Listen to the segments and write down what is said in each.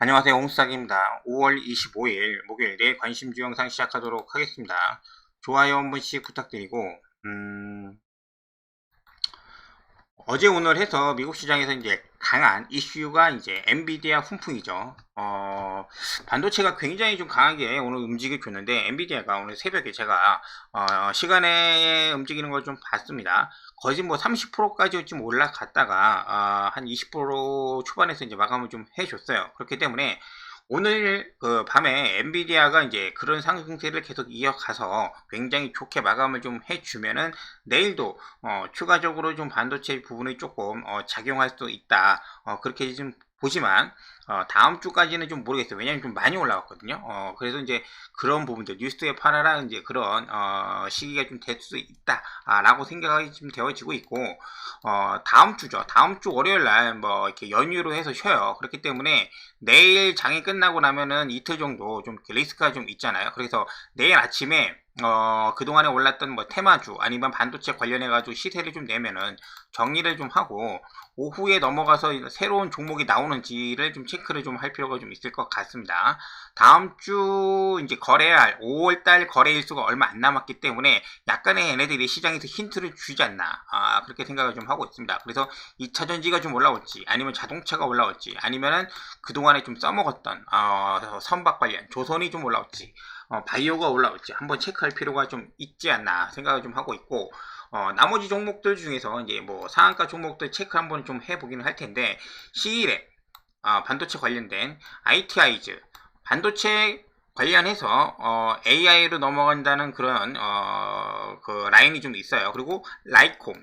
안녕하세요. 옹수작입니다. 5월 25일 목요일에 관심주 영상 시작하도록 하겠습니다. 좋아요 한 번씩 부탁드리고 어제 오늘 해서 미국 시장에서 이제 강한 이슈가 이제 엔비디아 훈풍이죠. 반도체가 굉장히 좀 강하게 오늘 움직여 줬는데 엔비디아가 오늘 새벽에 제가 시간에 움직이는 걸 좀 봤습니다. 거의 뭐 30%까지 좀 올라갔다가 한 20% 초반에서 이제 마감을 좀 해줬어요. 그렇기 때문에 오늘 그 밤에 엔비디아가 이제 그런 상승세를 계속 이어가서 굉장히 좋게 마감을 좀 해주면은 내일도 추가적으로 좀 반도체 부분이 조금 작용할 수도 있다. 그렇게 좀 보지만 다음 주까지는 좀 모르겠어요. 왜냐면 좀 많이 올라왔거든요. 그래서 이제 그런 부분들 뉴스에 팔아라 이제 그런 시기가 좀 될 수 있다라고 생각이 좀 되어지고 있고 다음 주죠. 다음 주 월요일 날 뭐 이렇게 연휴로 해서 쉬어요. 그렇기 때문에 내일 장이 끝나고 나면은 이틀 정도 좀 리스크가 좀 있잖아요. 그래서 내일 아침에 그동안에 올랐던 뭐 테마주 아니면 반도체 관련해 가지고 시세를 좀 내면은 정리를 좀 하고 오후에 넘어가서 새로운 종목이 나오는지를 좀 체크를 좀 할 필요가 좀 있을 것 같습니다. 다음 주 이제 거래할 5월달 거래 일수가 얼마 안 남았기 때문에 약간의 얘네들이 시장에서 힌트를 주지 않나 그렇게 생각을 좀 하고 있습니다. 그래서 2차전지가 좀 올라올지 아니면 자동차가 올라올지 아니면은 그동안에 좀 써먹었던 선박 관련 조선이 좀 올라올지 바이오가 올라올지 한번 체크할 필요가 좀 있지 않나 생각을 좀 하고 있고 나머지 종목들 중에서 이제 뭐 상한가 종목들 체크 한번 좀 해보기는 할 텐데 C일에 반도체 관련된 ITI즈 반도체 관련해서 AI로 넘어간다는 그런 그 라인이 좀 있어요. 그리고 라이콤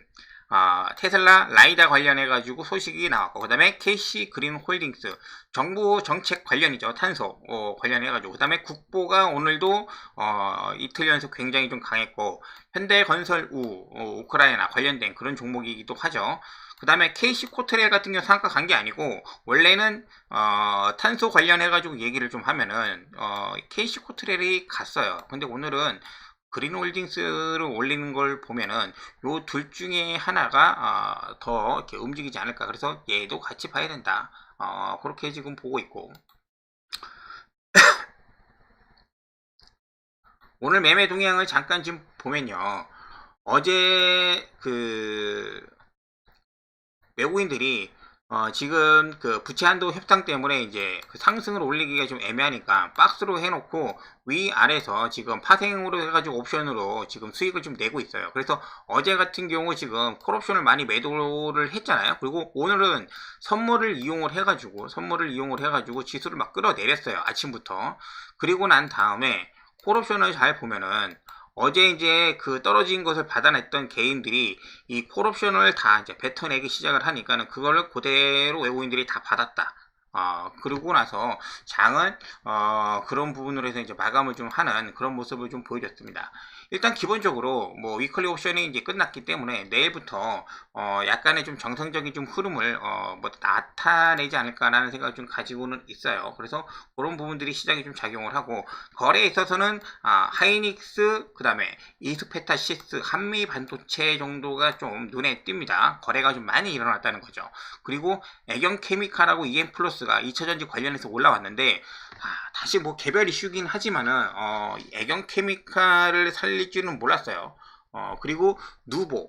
테슬라 라이다 관련해가지고 소식이 나왔고, 그 다음에 KC 그린 홀딩스, 정부 정책 관련이죠. 탄소 관련해가지고, 그 다음에 국보가 오늘도 이틀 연속 굉장히 좀 강했고, 현대건설 우크라이나 관련된 그런 종목이기도 하죠. 그 다음에 KC 코트레일 같은 경우 상가 간 게 아니고, 원래는 탄소 관련해가지고 얘기를 좀 하면은 KC 코트레일이 갔어요. 근데 오늘은 그린홀딩스를 올리는 걸 보면은 요 둘 중에 하나가 더 이렇게 움직이지 않을까. 그래서 얘도 같이 봐야 된다. 그렇게 지금 보고 있고, 오늘 매매 동향을 잠깐 좀 보면요. 어제 그 외국인들이 지금 그 부채 한도 협상 때문에 이제 그 상승을 올리기가 좀 애매하니까 박스로 해놓고 위아래서 지금 파생으로 해가지고 옵션으로 지금 수익을 좀 내고 있어요. 그래서 어제 같은 경우 지금 콜옵션을 많이 매도를 했잖아요. 그리고 오늘은 선물을 이용을 해가지고 지수를 막 끌어내렸어요. 아침부터. 그리고 난 다음에 콜옵션을 잘 보면은 어제 이제 그 떨어진 것을 받아냈던 개인들이 이 콜옵션을 다 이제 뱉어내기 시작을 하니까는 그거를 그대로 외국인들이 다 받았다. 그러고 나서 장은 그런 부분으로 해서 이제 마감을 좀 하는 그런 모습을 좀 보여줬습니다. 일단 기본적으로 뭐 위클리 옵션이 이제 끝났기 때문에 내일부터 약간의 좀 정상적인 좀 흐름을 뭐 나타내지 않을까라는 생각을 좀 가지고는 있어요. 그래서 그런 부분들이 시장에 좀 작용을 하고 거래에 있어서는 하이닉스 그다음에 이스페타시스 한미 반도체 정도가 좀 눈에 띕니다. 거래가 좀 많이 일어났다는 거죠. 그리고 애경 케미칼하고 EM 플러스가 2차전지 관련해서 올라왔는데 다시 뭐 개별 이슈긴 하지만은 애경 케미칼을 살릴 줄은 몰랐어요. 그리고 누보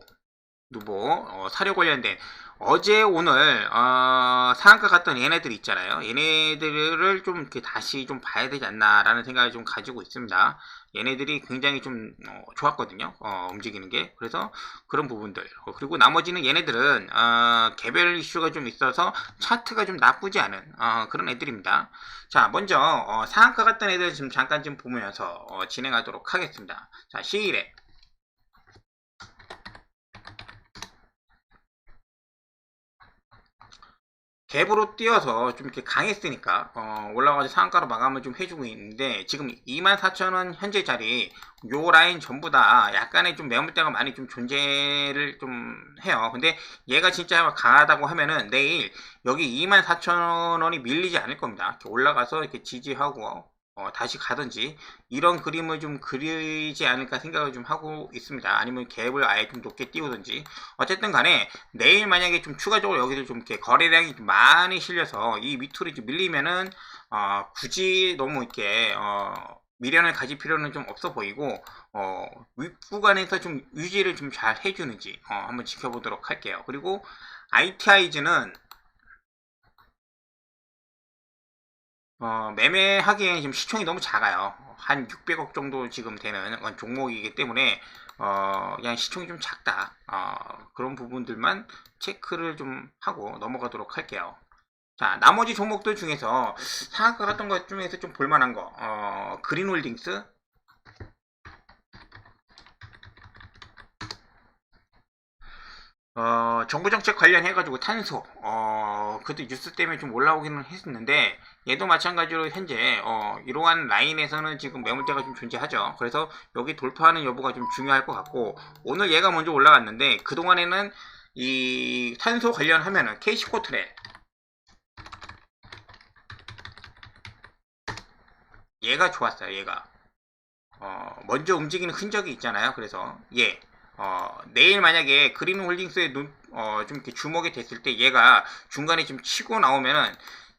사료 관련된 어제 오늘 상한가 갔던 얘네들 있잖아요. 얘네들을 좀 이렇게 다시 좀 봐야 되지 않나라는 생각을 좀 가지고 있습니다. 얘네들이 굉장히 좀 좋았거든요. 움직이는 게. 그래서 그런 부분들. 그리고 나머지는 얘네들은 개별 이슈가 좀 있어서 차트가 좀 나쁘지 않은 그런 애들입니다. 자, 먼저 상한가 갔던 애들 지금 잠깐 좀 보면서 진행하도록 하겠습니다. 자, 시일에 갭으로 뛰어서 좀 이렇게 강했으니까 올라가서 상한가로 마감을 좀 해주고 있는데 지금 24,000원 현재 자리 요 라인 전부 다 약간의 좀 매물대가 많이 좀 존재를 좀 해요. 근데 얘가 진짜 강하다고 하면은 내일 여기 24,000원이 밀리지 않을 겁니다. 이렇게 올라가서 이렇게 지지하고 다시 가든지 이런 그림을 좀 그리지 않을까 생각을 좀 하고 있습니다. 아니면 갭을 아예 좀 높게 띄우든지 어쨌든 간에 내일 만약에 좀 추가적으로 여기서 좀 이렇게 거래량이 좀 많이 실려서 이 밑으로 좀 밀리면은 굳이 너무 이렇게 미련을 가질 필요는 좀 없어 보이고 윗구간에서 좀 유지를 좀 잘 해주는지 한번 지켜보도록 할게요. 그리고 ITI즈는 매매하기에는 지금 시총이 너무 작아요. 한 600억 정도 지금 되는 종목이기 때문에 그냥 시총이 좀 작다. 그런 부분들만 체크를 좀 하고 넘어가도록 할게요. 자, 나머지 종목들 중에서 상한가 같은 것 중에서 좀 볼만한 거, 그린홀딩스, 정부 정책 관련해가지고 탄소, 그때 뉴스 때문에 좀 올라오기는 했었는데, 얘도 마찬가지로 현재, 이러한 라인에서는 지금 매물대가 좀 존재하죠. 그래서 여기 돌파하는 여부가 좀 중요할 것 같고, 오늘 얘가 먼저 올라갔는데, 그동안에는 이 탄소 관련하면은 KC코트레, 얘가 좋았어요, 얘가. 먼저 움직이는 흔적이 있잖아요. 그래서 얘 내일 만약에 그린홀딩스에 좀 이렇게 주목이 됐을 때 얘가 중간에 좀 치고 나오면은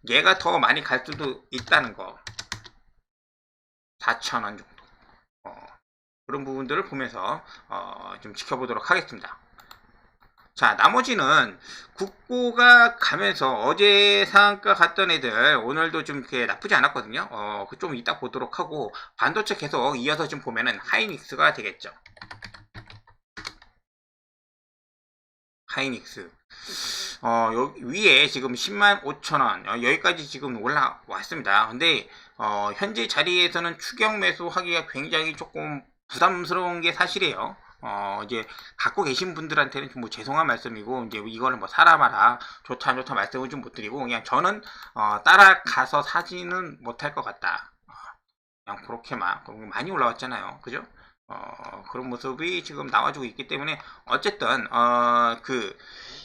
얘가 더 많이 갈 수도 있다는 거. 4,000원 정도. 그런 부분들을 보면서 좀 지켜보도록 하겠습니다. 자, 나머지는 국고가 가면서 어제 상한가 갔던 애들 오늘도 좀 이렇게 나쁘지 않았거든요. 좀 이따 보도록 하고 반도체 계속 이어서 좀 보면은 하이닉스가 되겠죠. 하이닉스. 여기 위에 지금 105,000원 여기까지 지금 올라왔습니다. 근데 현재 자리에서는 추격 매수하기가 굉장히 조금 부담스러운 게 사실이에요. 이제 갖고 계신 분들한테는 좀 뭐 죄송한 말씀이고 이제 이거를 뭐 사라 마라 좋다 안 좋다 말씀을 좀 못 드리고 그냥 저는 따라가서 사지는 못할 것 같다. 그냥 그렇게만 많이 올라왔잖아요. 그죠? 그런 모습이 지금 나와주고 있기 때문에 어쨌든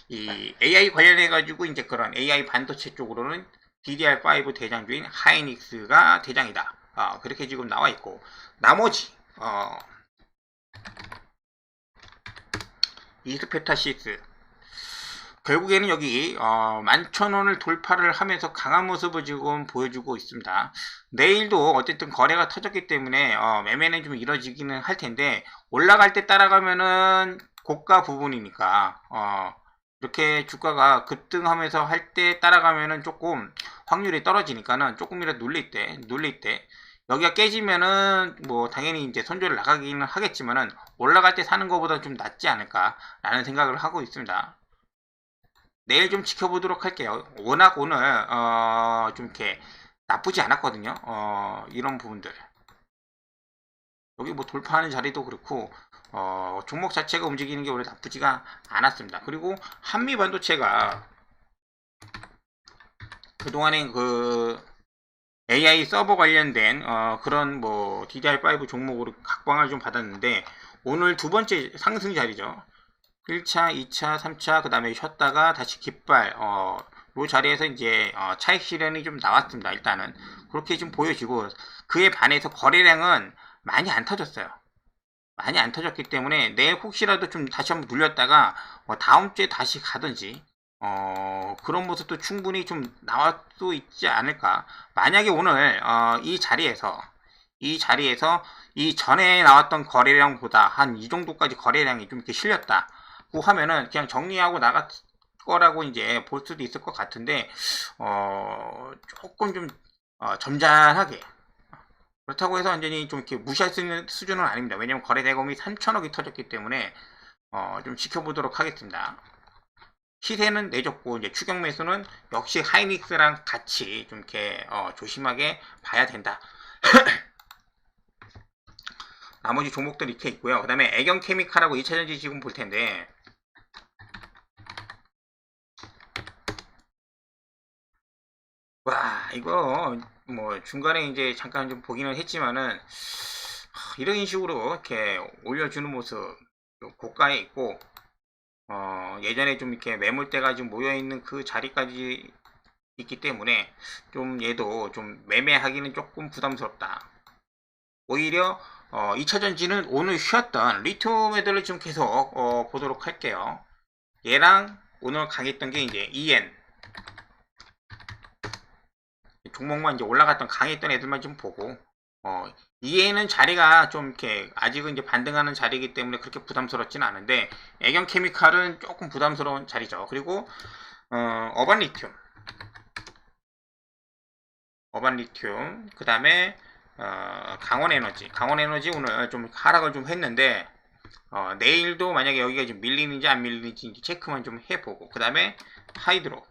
이 AI 관련해 가지고 이제 그런 AI 반도체 쪽으로는 DDR5 대장주인 하이닉스가 대장이다. 그렇게 지금 나와 있고 나머지 이스페타시스 결국에는 여기 11,000원을 돌파를 하면서 강한 모습을 지금 보여주고 있습니다. 내일도 어쨌든 거래가 터졌기 때문에 매매는 좀 이뤄지기는 할 텐데 올라갈 때 따라가면은 고가 부분이니까 이렇게 주가가 급등하면서 할 때 따라가면은 조금 확률이 떨어지니까는 조금이라도 눌릴 때 여기가 깨지면은 뭐 당연히 이제 손절을 나가기는 하겠지만은 올라갈 때 사는 것보다 좀 낫지 않을까라는 생각을 하고 있습니다. 내일 좀 지켜보도록 할게요. 워낙 오늘 좀 이렇게 나쁘지 않았거든요. 이런 부분들 여기 뭐 돌파하는 자리도 그렇고 종목 자체가 움직이는 게 원래 나쁘지가 않았습니다. 그리고 한미 반도체가 그동안에 그 AI 서버 관련된 그런 뭐 DDR5 종목으로 각광을 좀 받았는데 오늘 두 번째 상승 자리죠. 1차, 2차, 3차 그 다음에 쉬었다가 다시 깃발 요 자리에서 이제 차익 실현이 좀 나왔습니다. 일단은 그렇게 좀 보여지고 그에 반해서 거래량은 많이 안 터졌어요. 많이 안 터졌기 때문에 내일 혹시라도 좀 다시 한번 눌렸다가 다음 주에 다시 가든지 그런 모습도 충분히 좀 나올 수 있지 않을까. 만약에 오늘 이 자리에서 이 전에 나왔던 거래량보다 한 이 정도까지 거래량이 좀 이렇게 실렸다고 하면은 그냥 정리하고 나갈 거라고 이제 볼 수도 있을 것 같은데 조금 좀 점잖하게 그렇다고 해서 완전히 좀 이렇게 무시할 수 있는 수준은 아닙니다. 왜냐면 거래 대금이 3천억이 터졌기 때문에 좀 지켜보도록 하겠습니다. 시세는 내줬고 이제 추격 매수는 역시 하이닉스랑 같이 좀 이렇게 조심하게 봐야 된다. 나머지 종목들 이렇게 있고요. 그 다음에 애경 케미칼하고 2차전지 지금 볼 텐데 와 이거 뭐 중간에 이제 잠깐 좀 보기는 했지만은 이런 식으로 이렇게 올려주는 모습 고가에 있고 예전에 좀 이렇게 매물대가 좀 모여있는 그 자리까지 있기 때문에 좀 얘도 좀 매매하기는 조금 부담스럽다. 오히려 2차전지는 오늘 쉬었던 리튬 애들을 좀 계속 보도록 할게요. 얘랑 오늘 강했던 게 이제 EN 종목만 이제 올라갔던 강했던 애들만 좀 보고 EN은 자리가 좀 이렇게 아직은 이제 반등하는 자리이기 때문에 그렇게 부담스럽지는 않은데 애경 케미칼은 조금 부담스러운 자리죠. 그리고 어반 리튬 그 다음에 강원에너지 오늘 좀 하락을 좀 했는데 내일도 만약에 여기가 좀 밀리는지 안 밀리는지 체크만 좀 해보고 그 다음에 하이드로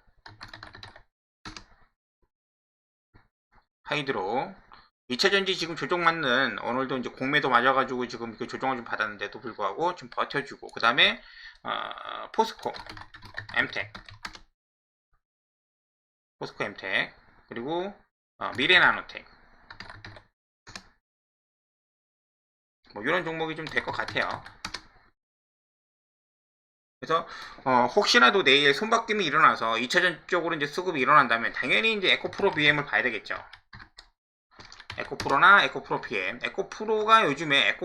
2차전지 지금 조정 맞는 오늘도 이제 공매도 맞아가지고 지금 그 조정을 좀 받았는데도 불구하고 좀 버텨주고 그 다음에 포스코 엠텍 그리고 미래나노텍 뭐 이런 종목이 좀 될 것 같아요. 그래서 혹시라도 내일 손바뀜이 일어나서 2차전 쪽으로 이제 수급이 일어난다면 당연히 이제 에코프로 BM을 봐야 되겠죠. 에코프로나 에코프로 BM. 에코프로가 요즘에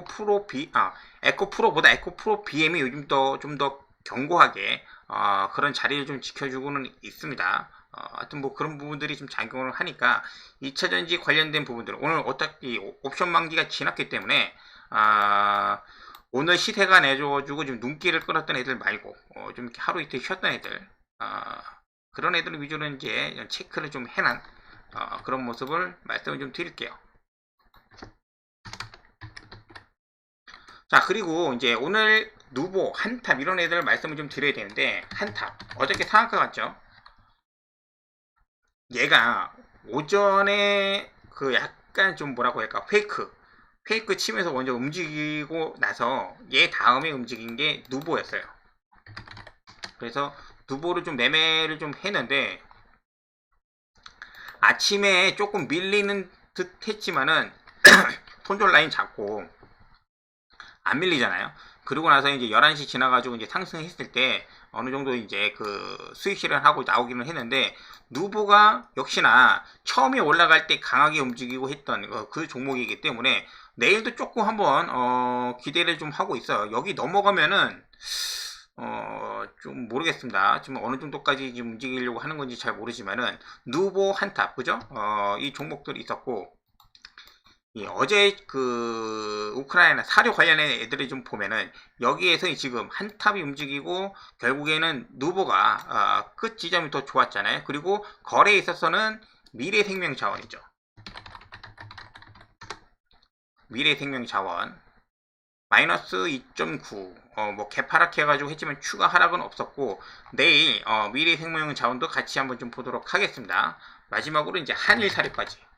에코프로보다 에코프로 BM이 요즘 좀 더 견고하게 그런 자리를 좀 지켜주고는 있습니다. 하여튼 뭐 그런 부분들이 좀 작용을 하니까 2차전지 관련된 부분들 오늘 어차피 옵션 만기가 지났기 때문에 오늘 시세가 내줘주고 좀 눈길을 끌었던 애들 말고 좀 이렇게 하루 이틀 쉬었던 애들 그런 애들 위주로 이제 체크를 좀 해난 그런 모습을 말씀을 좀 드릴게요. 자 그리고 이제 오늘 누보 한탑 이런 애들 말씀을 좀 드려야 되는데 한탑 어저께 상한가 갔죠. 얘가 오전에 그 약간 좀 뭐라고 할까 페이크 치면서 먼저 움직이고 나서 얘 다음에 움직인 게 누보였어요. 그래서 누보를 좀 매매를 좀 했는데 아침에 조금 밀리는 듯 했지만은 손절 라인 잡고 안 밀리잖아요. 그러고 나서 이제 11시 지나가지고 이제 상승했을 때 어느 정도 이제 그 수익 실현하고 나오기는 했는데 누보가 역시나 처음에 올라갈 때 강하게 움직이고 했던 그 종목이기 때문에 내일도 조금 한번 기대를 좀 하고 있어요. 여기 넘어가면은 좀 모르겠습니다. 지금 어느 정도까지 지금 움직이려고 하는 건지 잘 모르지만은 누보 한탑 그죠? 이 종목들이 있었고 어제 그 우크라이나 사료 관련된 애들을 좀 보면은 여기에서 지금 한탑이 움직이고 결국에는 누보가 끝 지점이 더 좋았잖아요. 그리고 거래에 있어서는 미래생명자원이죠. 미래생명자원 마이너스 2.9 뭐 개파락 해가지고 했지만 추가 하락은 없었고 내일 미래생명자원도 같이 한번 좀 보도록 하겠습니다. 마지막으로 이제 한일사료까지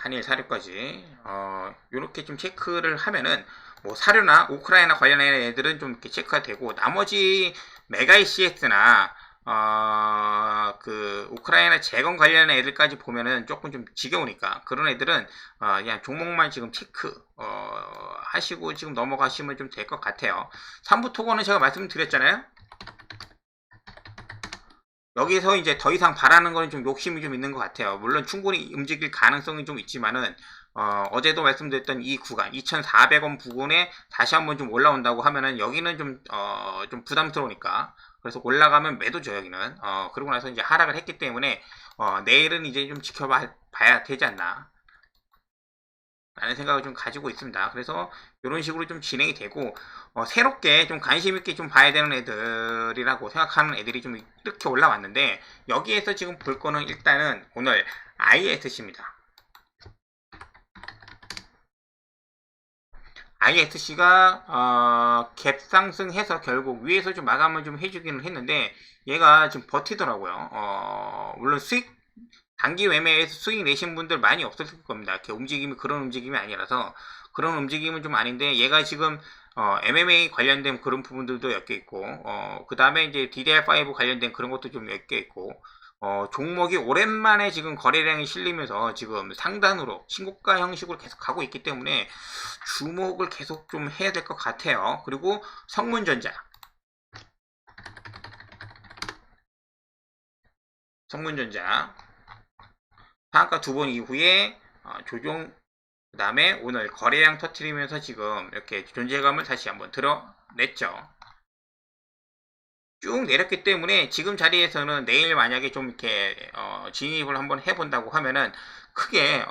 한일 사료까지 이렇게 좀 체크를 하면은 뭐 사료나 우크라이나 관련된 애들은 좀 이렇게 체크가 되고 나머지 메가 ECS나 그 우크라이나 재건 관련된 애들까지 보면은 조금 좀 지겨우니까 그런 애들은 그냥 종목만 지금 체크 하시고 지금 넘어가시면 좀 될 것 같아요. 3부 토건은 제가 말씀드렸잖아요. 여기서 이제 더 이상 바라는 거는 좀 욕심이 좀 있는 것 같아요. 물론 충분히 움직일 가능성이 좀 있지만은 어제도 말씀드렸던 이 구간 2,400원 부근에 다시 한번 좀 올라온다고 하면은 여기는 좀 부담스러우니까 그래서 올라가면 매도죠 여기는. 그러고 나서 이제 하락을 했기 때문에 내일은 이제 좀 지켜봐야 되지 않나 라는 생각을 좀 가지고 있습니다. 그래서 이런 식으로 좀 진행이 되고 새롭게 좀 관심 있게 좀 봐야 되는 애들이라고 생각하는 애들이 좀 이렇게 올라왔는데 여기에서 지금 볼 거는 일단은 오늘 ISC입니다. ISC가 갭 상승해서 결국 위에서 좀 마감을 좀 해주기는 했는데 얘가 지금 버티더라고요. 물론 단기 매매에서 수익 내신 분들 많이 없었을 겁니다. 이렇게 움직임이 그런 움직임이 아니라서 그런 움직임은 좀 아닌데 얘가 지금 MMA 관련된 그런 부분들도 엮여 있고 그 다음에 이제 DDR5 관련된 그런 것도 좀 엮여 있고 종목이 오랜만에 지금 거래량이 실리면서 지금 상단으로 신고가 형식으로 계속 가고 있기 때문에 주목을 계속 좀 해야 될 것 같아요. 그리고 성문전자 성문전자 상한가 2번 이후에 조종, 그 다음에 오늘 거래량 터트리면서 지금 이렇게 존재감을 다시 한번 드러냈죠. 쭉 내렸기 때문에 지금 자리에서는 내일 만약에 좀 이렇게 진입을 한번 해본다고 하면은 크게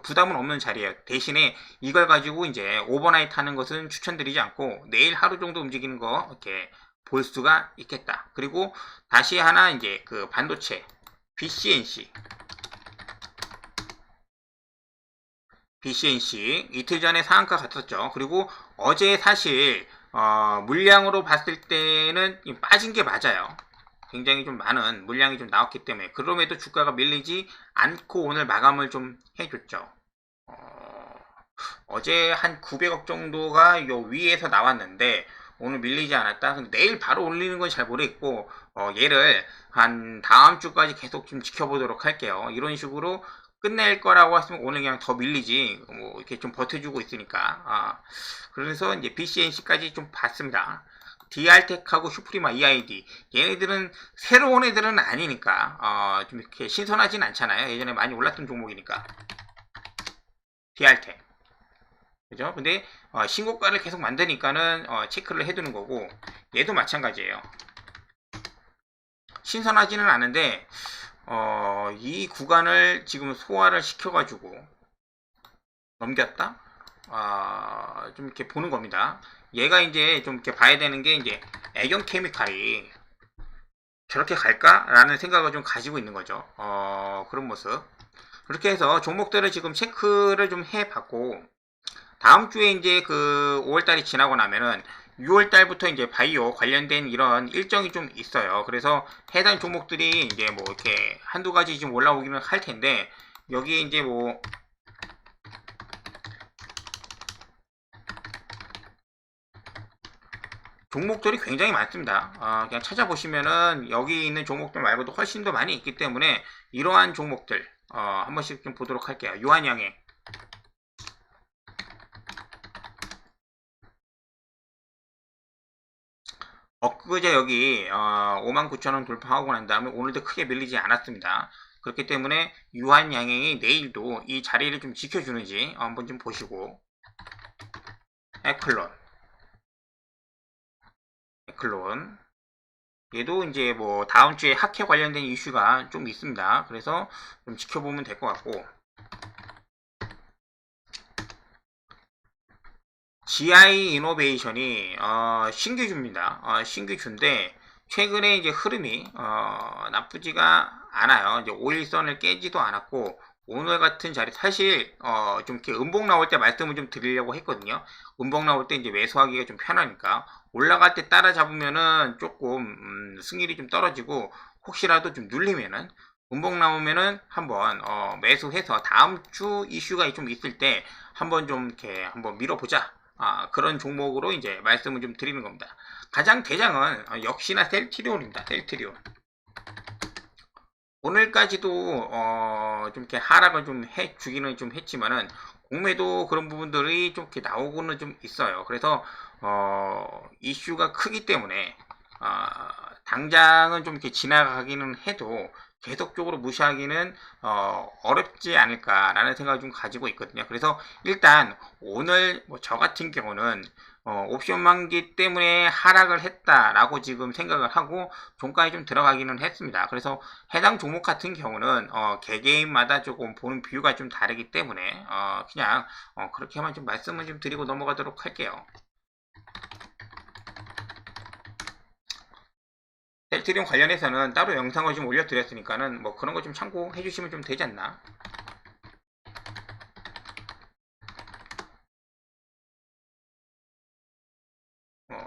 부담은 없는 자리예요. 대신에 이걸 가지고 이제 오버나이트 하는 것은 추천드리지 않고 내일 하루 정도 움직이는 거 이렇게 볼 수가 있겠다. 그리고 다시 하나 이제 그 반도체 BCNC 이틀 전에 상한가 갔었죠. 그리고 어제 사실 물량으로 봤을 때는 빠진 게 맞아요. 굉장히 좀 많은 물량이 좀 나왔기 때문에 그럼에도 주가가 밀리지 않고 오늘 마감을 좀 해줬죠. 어제 한 900억 정도가 요 위에서 나왔는데 오늘 밀리지 않았다. 근데 내일 바로 올리는 건 잘 모르겠고 얘를 한 다음 주까지 계속 좀 지켜보도록 할게요. 이런 식으로 끝낼 거라고 했으면 오늘 그냥 더 밀리지 뭐 이렇게 좀 버텨주고 있으니까 그래서 이제 BCNC까지 좀 봤습니다. DR텍하고 슈프리마 EID 얘네들은 새로운 애들은 아니니까 좀 이렇게 신선하진 않잖아요. 예전에 많이 올랐던 종목이니까 DR텍 그죠? 근데 신고가를 계속 만드니까는 체크를 해두는 거고 얘도 마찬가지예요. 신선하지는 않은데 이 구간을 지금 소화를 시켜가지고 넘겼다? 좀 이렇게 보는 겁니다. 얘가 이제 좀 이렇게 봐야 되는 게 이제 애경 케미칼이 저렇게 갈까라는 생각을 좀 가지고 있는 거죠. 그런 모습. 그렇게 해서 종목들을 지금 체크를 좀 해봤고 다음 주에 이제 그 5월달이 지나고 나면은 6월달부터 이제 바이오 관련된 이런 일정이 좀 있어요. 그래서 해당 종목들이 이제 뭐 이렇게 한두 가지 좀 올라오기는 할 텐데 여기 이제 뭐 종목들이 굉장히 많습니다. 그냥 찾아보시면은 여기 있는 종목들 말고도 훨씬 더 많이 있기 때문에 이러한 종목들 한 번씩 좀 보도록 할게요. 유한양행 엊그제 여기 59,000원 돌파하고 난 다음에 오늘도 크게 밀리지 않았습니다. 그렇기 때문에 유한양행이 내일도 이 자리를 좀 지켜주는지 한번 좀 보시고 에클론 얘도 이제 뭐 다음 주에 학회 관련된 이슈가 좀 있습니다. 그래서 좀 지켜보면 될 것 같고 GI 이노베이션이 신규주입니다. 신규주인데 최근에 이제 흐름이 나쁘지가 않아요. 이제 5일선을 깨지도 않았고 오늘 같은 자리 사실 좀 이렇게 음봉 나올 때 말씀을 좀 드리려고 했거든요. 음봉 나올 때 이제 매수하기가 좀 편하니까 올라갈 때 따라잡으면은 조금 승률이 좀 떨어지고 혹시라도 좀 눌리면은 음봉 나오면은 한번 매수해서 다음 주 이슈가 좀 있을 때 한번 좀 이렇게 한번 밀어보자. 그런 종목으로 이제 말씀을 좀 드리는 겁니다. 가장 대장은 역시나 셀트리온입니다. 셀트리온. 오늘까지도 좀 이렇게 하락을 좀 해주기는 좀 했지만은 공매도 그런 부분들이 좀 이렇게 나오고는 좀 있어요. 그래서 이슈가 크기 때문에 당장은 좀 이렇게 지나가기는 해도 계속적으로 무시하기는 어렵지 않을까라는 생각을 좀 가지고 있거든요. 그래서 일단 오늘 뭐 저 같은 경우는 옵션 만기 때문에 하락을 했다라고 지금 생각을 하고 종가에 좀 들어가기는 했습니다. 그래서 해당 종목 같은 경우는 개개인마다 조금 보는 뷰가 좀 다르기 때문에 그냥 그렇게만 좀 말씀을 좀 드리고 넘어가도록 할게요. 셀트리온 관련해서는 따로 영상을 좀 올려드렸으니까는 뭐 그런 거 좀 참고해 주시면 좀 되지 않나.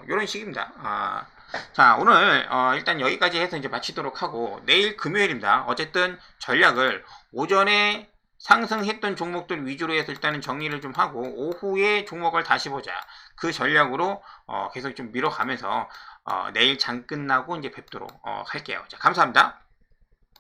요런 식입니다. 자, 오늘 일단 여기까지 해서 이제 마치도록 하고 내일 금요일입니다. 어쨌든 전략을 오전에 상승했던 종목들 위주로 해서 일단은 정리를 좀 하고 오후에 종목을 다시 보자. 그 전략으로 계속 좀 밀어가면서 내일 장 끝나고 이제 뵙도록 할게요. 자, 감사합니다.